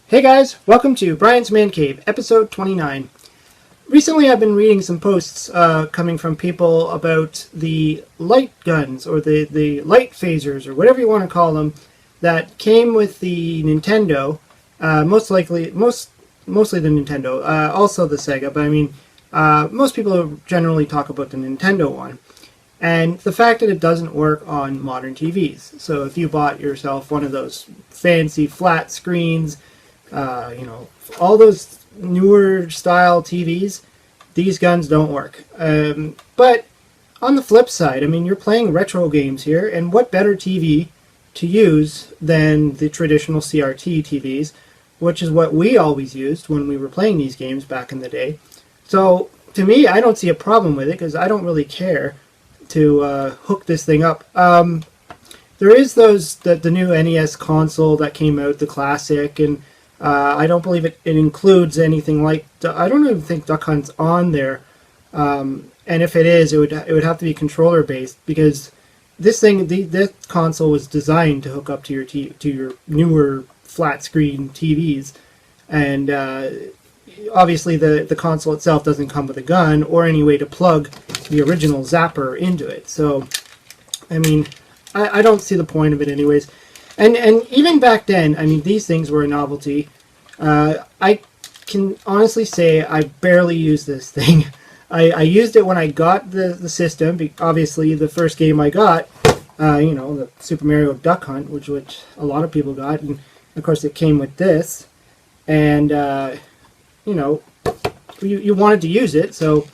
Hey guys, welcome to Brian's Man Cave, episode 29. Recently I've been reading some posts coming from people about the light guns, or the light phasers, or whatever you want to call them, that came with the Nintendo, mostly the Nintendo, also the Sega, but I mean, most people generally talk about the Nintendo one. And the fact that it doesn't work on modern TVs. So if you bought yourself one of those fancy flat screens, all those newer style TVs, these guns don't work. But on the flip side, I mean, you're playing retro games here, and what better TV to use than the traditional CRT TVs, which is what we always used when we were playing these games back in the day. So to me, I don't see a problem with it because I don't really care to hook this thing up. There is the new NES console that came out, the classic, and I don't believe it includes anything like. I don't even think Duck Hunt's on there, and if it is, it would have to be controller based, because this console was designed to hook up to your newer flat screen TVs, and obviously the console itself doesn't come with a gun or any way to plug the original zapper into it. So, I mean, I don't see the point of it anyways. And even back then, I mean, these things were a novelty. I can honestly say I barely used this thing. I used it when I got the system. Obviously, the first game I got, the Super Mario Duck Hunt, which a lot of people got, and of course it came with this. And you wanted to use it, so.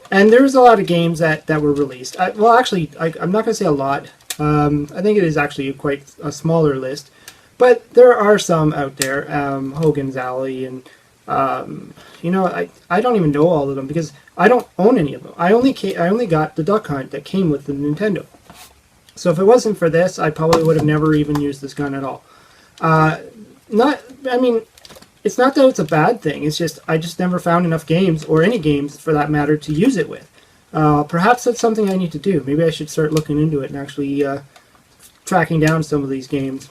And there was a lot of games that were released. I'm not going to say a lot. I think it is actually quite a smaller list, but there are some out there. Hogan's Alley, and I don't even know all of them because I don't own any of them. I only got the Duck Hunt that came with the Nintendo. So if it wasn't for this, I probably would have never even used this gun at all. It's not that it's a bad thing. It's just I just never found enough games, or any games for that matter, to use it with. Perhaps that's something I need to do. Maybe I should start looking into it and actually tracking down some of these games.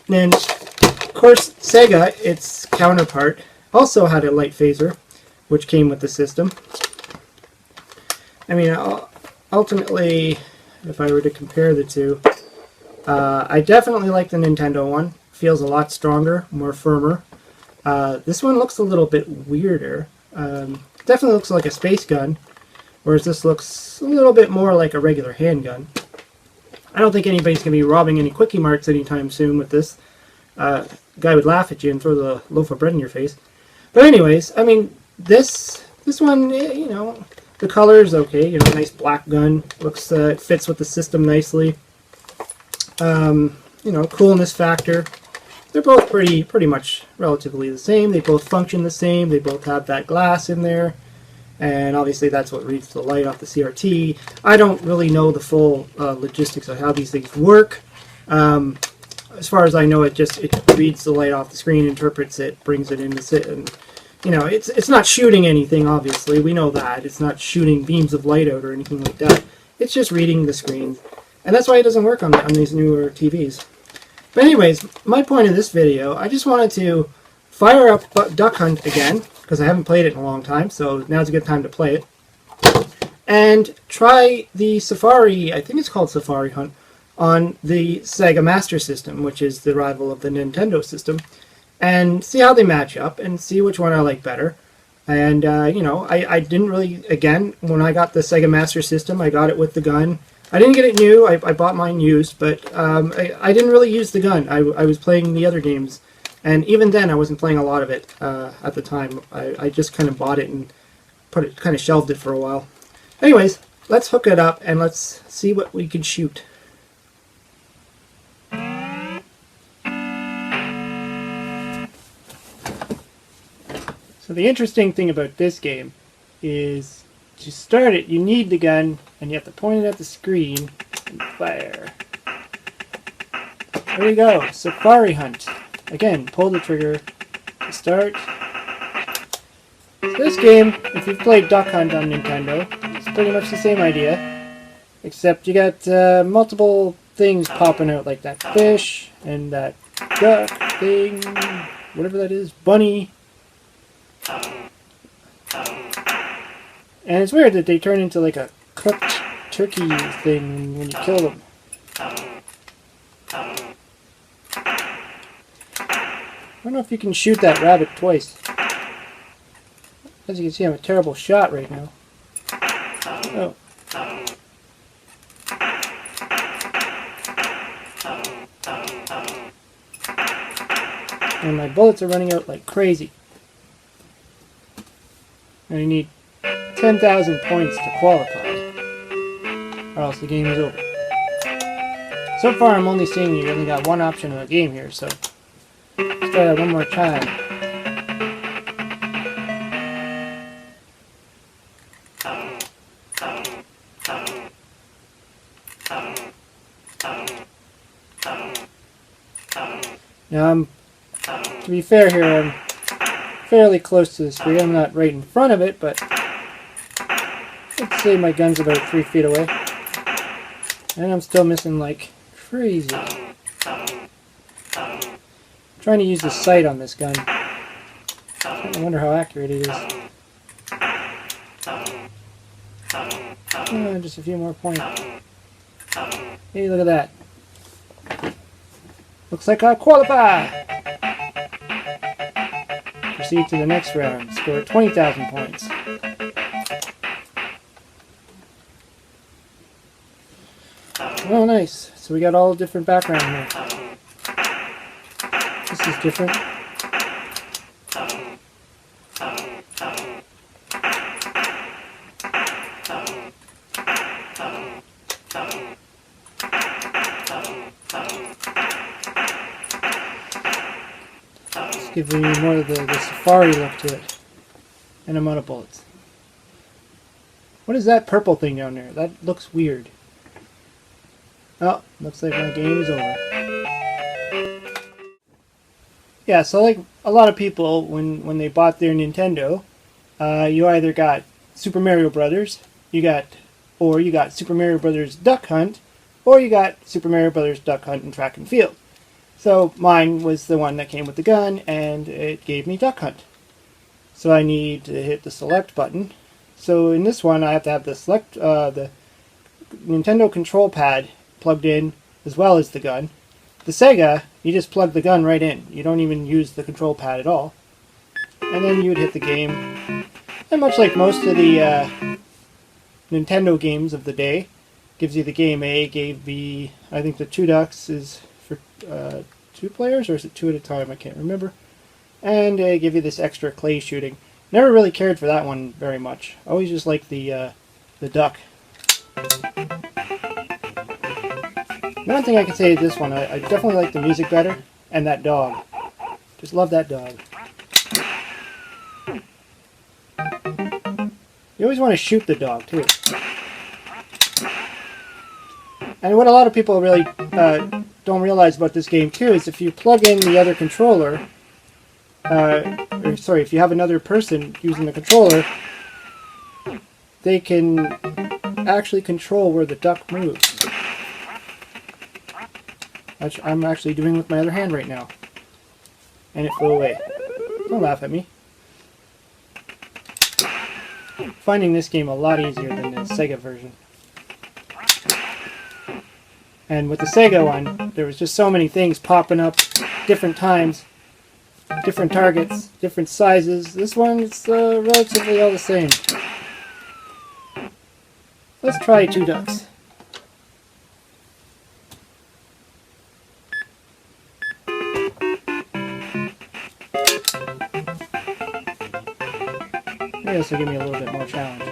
And of course, Sega, its counterpart, also had a light phaser, which came with the system. I mean, ultimately, if I were to compare the two, I definitely like the Nintendo one. Feels a lot stronger, more firmer. This one looks a little bit weirder. Definitely looks like a space gun, whereas this looks a little bit more like a regular handgun. I don't think anybody's going to be robbing any Quickie Marts anytime soon with this. Guy would laugh at you and throw the loaf of bread in your face. But anyways, I mean, this one, the color is okay. Nice black gun. Looks, it fits with the system nicely. Coolness factor. They're both pretty much relatively the same. They both function the same. They both have that glass in there. And obviously that's what reads the light off the CRT. I don't really know the full logistics of how these things work. As far as I know, it reads the light off the screen, interprets it, brings it into sit, and it's not shooting anything. Obviously, we know that it's not shooting beams of light out or anything like that. It's just reading the screen, and that's why it doesn't work on these newer TVs. But anyways, my point of this video, I just wanted to fire up Duck Hunt again, because I haven't played it in a long time, so now's a good time to play it. And try the Safari, I think it's called Safari Hunt, on the Sega Master System, which is the rival of the Nintendo system, and see how they match up, and see which one I like better. And, I didn't really, again, when I got the Sega Master System, I got it with the gun. I didn't get it new, I bought mine used, but I didn't really use the gun. I was playing the other games. And even then, I wasn't playing a lot of it at the time. I just kind of bought it and kind of shelved it for a while. Anyways, let's hook it up and let's see what we can shoot. So the interesting thing about this game is to start it, you need the gun and you have to point it at the screen and fire. There we go, Safari Hunt. Again, pull the trigger to start. So this game, if you've played Duck Hunt on Nintendo, it's pretty much the same idea, except you got multiple things popping out, like that fish and that duck thing. whatever that is, bunny. And it's weird that they turn into like a cooked turkey thing when you kill them. I don't know if you can shoot that rabbit twice. As you can see, I'm a terrible shot right now. Oh. And my bullets are running out like crazy. And I need 10,000 points to qualify, or else the game is over. So far I'm only seeing you only got one option in the game here, so let's try that one more time. Now to be fair here, I'm fairly close to the screen. I'm not right in front of it, but let's say my gun's about 3 feet away. And I'm still missing like crazy. I'm trying to use the sight on this gun. I wonder how accurate it is. Just a few more points. Hey, look at that. Looks like I qualify! Proceed to the next round. Score 20,000 points. Oh, nice. So we got all different background here. This is different. Let's give me more of the safari look to it. And I'm out of bullets. What is that purple thing down there? That looks weird. Oh, looks like my game is over. Yeah, so like a lot of people, when they bought their Nintendo, you either got Super Mario Brothers, or you got Super Mario Brothers Duck Hunt, or you got Super Mario Brothers Duck Hunt and Track and Field. So mine was the one that came with the gun, and it gave me Duck Hunt. So I need to hit the select button. So in this one, I have to have the Nintendo control pad plugged in as well as the gun. The Sega, you just plug the gun right in. You don't even use the control pad at all. And then you would hit the game. And much like most of the Nintendo games of the day, gives you the game. Gave the, I think the Two Ducks is for 2 players, or is it 2 at a time? I can't remember. And they give you this extra clay shooting. Never really cared for that one very much. Always just liked the duck. One thing I can say is this one, I definitely like the music better, and that dog. Just love that dog. You always want to shoot the dog, too. And what a lot of people really don't realize about this game, too, is if you plug in the other controller, if you have another person using the controller, they can actually control where the duck moves. Which I'm actually doing with my other hand right now. And it flew away. Don't laugh at me. Finding this game a lot easier than the Sega version. And with the Sega one, there was just so many things popping up, different times, different targets, different sizes. This one, it's relatively all the same. Let's try 2 ducks. Maybe this will give me a little bit more challenge.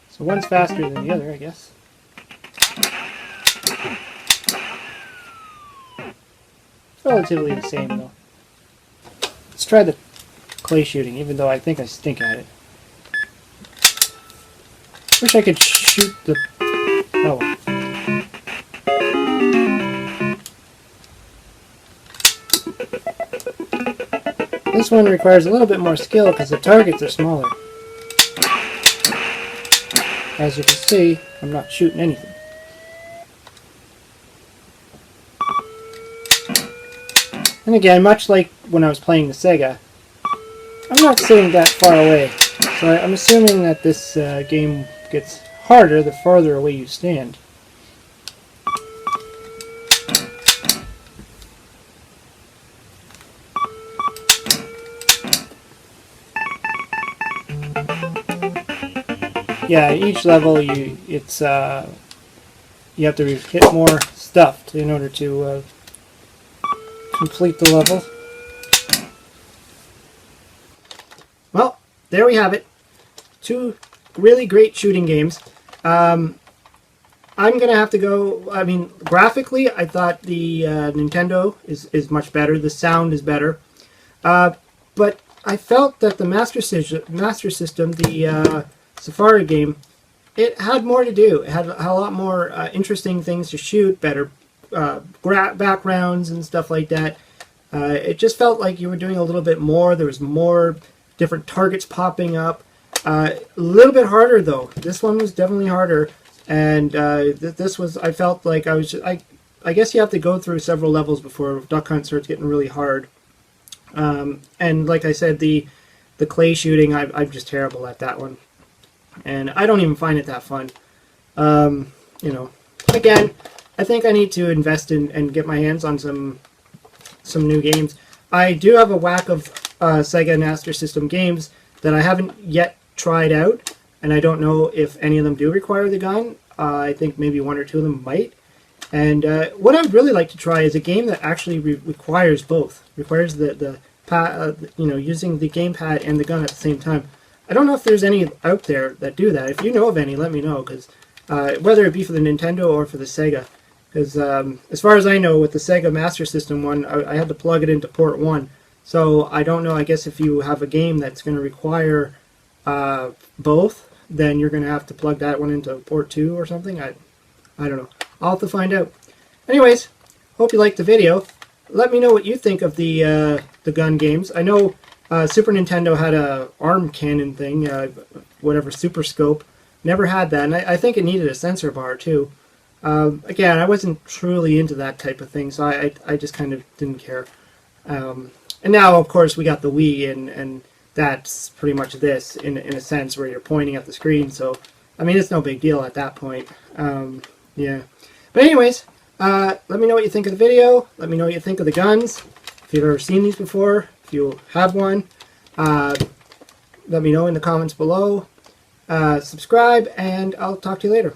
So one's faster than the other, I guess. It's relatively the same, though. Let's try the clay shooting, even though I think I stink at it. Wish I could shoot the... Oh well. This one requires a little bit more skill because the targets are smaller. As you can see, I'm not shooting anything. And again, much like when I was playing the SEGA, I'm not sitting that far away. So I'm assuming that this game gets harder the farther away you stand. Yeah, each level you have to hit more stuff in order to complete the level. Well, there we have it. 2 really great shooting games. I'm going to have to go... I mean, graphically, I thought the Nintendo is much better. The sound is better. But I felt that the Master System, the Safari game, it had more to do. It had a lot more interesting things to shoot, better backgrounds and stuff like that. It just felt like you were doing a little bit more. There was more different targets popping up. A little bit harder though. This one was definitely harder, and this was. I felt like I was. I guess you have to go through several levels before Duck Hunt starts getting really hard. And like I said, the clay shooting, I'm just terrible at that one, and I don't even find it that fun. You know, again, I think I need to invest in and get my hands on some new games. I do have a whack of Sega Master System games that I haven't yet tried out, and I don't know if any of them do require the gun. I think maybe 1 or 2 of them might. And what I would really like to try is a game that actually requires both. Requires the using the gamepad and the gun at the same time. I don't know if there's any out there that do that. If you know of any, let me know, because whether it be for the Nintendo or for the Sega. Because as far as I know, with the Sega Master System one, I had to plug it into port 1. So I don't know, I guess if you have a game that's going to require both, then you're going to have to plug that one into port 2 or something. I don't know. I'll have to find out. Anyways, hope you liked the video. Let me know what you think of the gun games. I know Super Nintendo had a arm cannon thing, whatever, Super Scope. Never had that, and I think it needed a sensor bar too. Again, I wasn't truly into that type of thing, so I just kind of didn't care. And now, of course, we got the Wii, and that's pretty much this, in a sense, where you're pointing at the screen. So, I mean, it's no big deal at that point. Yeah. But anyways, let me know what you think of the video. Let me know what you think of the guns. If you've ever seen these before, if you have one, let me know in the comments below. Subscribe, and I'll talk to you later.